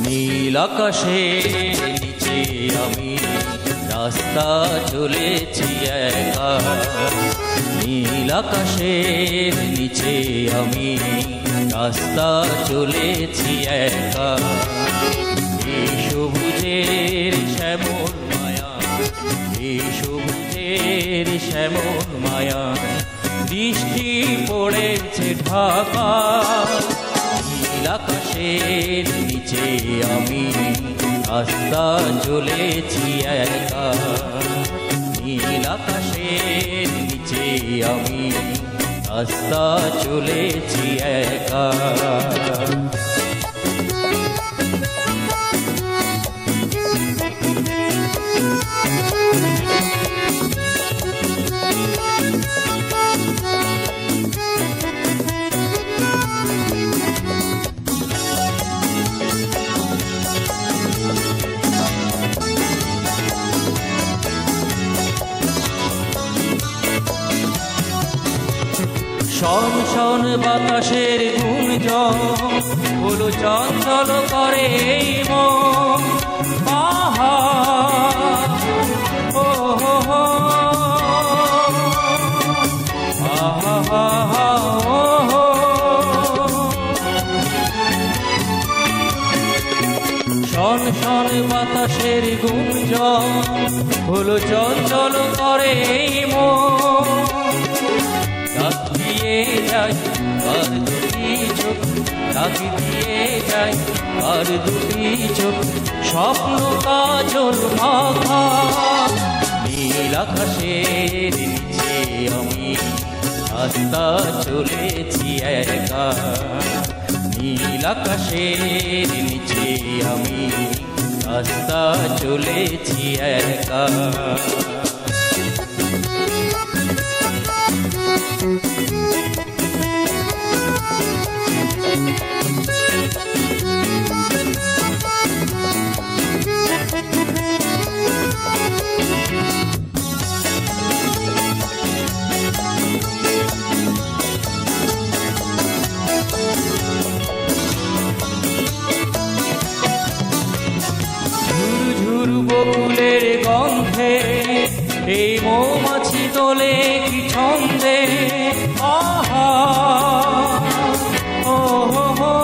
নীল আকাশের নিচে আমি রাস্তা চলেছি একা, নীল আকাশের নিচে আমি রাস্তা চলেছি একা। এই সবুজের শ্যামল মায়া, এই সবুজের শ্যামল মায়া, বৃষ্টি পড়েছে ঢাকা। নীল আকাশের নিচে আমি রাস্তা চলেছি একা, নীল আকাশের নিচে আমি রাস্তা চলেছি একা। শন শন বাতাসের গুঞ্জন হলো চঞ্চল করে এই মন। আহা ও হো হো, আহা হা হা ও হো। শন শন বাতাসের গুঞ্জন হলো চঞ্চল করে এই মন। ডাক দিয়ে যাই আর দুটি চোখ, ডাক দিয়ে যাই আর দুটি চোখ, স্বপ্ন কাজল মাখা। নীল আকাশের নিচে আমি রাস্তা চলেছি একা, নীল আকাশের নিচে আমি রাস্তা চলেছি একা। বকুলের গন্ধে এই মৌমাছি দোলে কি ছন্দে। আহা ও হো হো,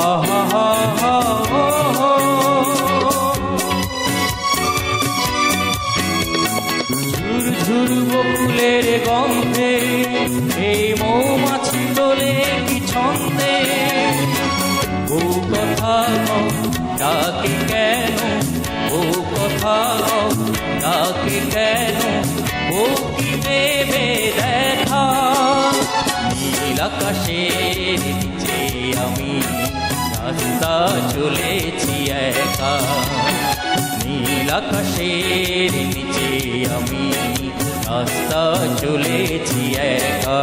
আহা হা হা ও হো। ঝুর ঝুর বকুলের গন্ধে এই মৌমাছি দোলে কি ছন্দে। ও কথা ডাকে কেন, ও কথা ডাকে কেন, ও কি দেবে দেখা। নীল আকাশের নিচে আমি রাস্তা চলেছি একা, নীল আকাশের নিচে আমি রাস্তা চলেছি একা।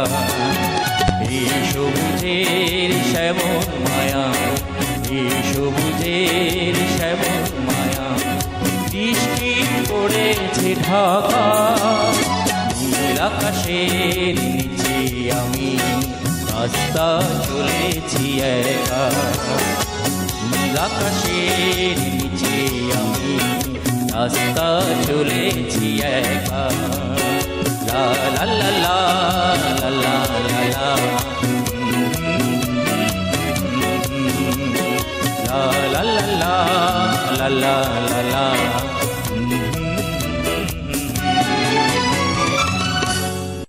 এই সবুজের শ্যামল মায়া, এই সবুজের শ্যামল মায়া, বৃষ্টি পড়েছে ঢাকা। নীল আকাশের নিচে আমি রাস্তা চলেছি একা, নীল আকাশের নিচে আমি রাস্তা চলেছি একা। লা লা লা লা লা লা লা।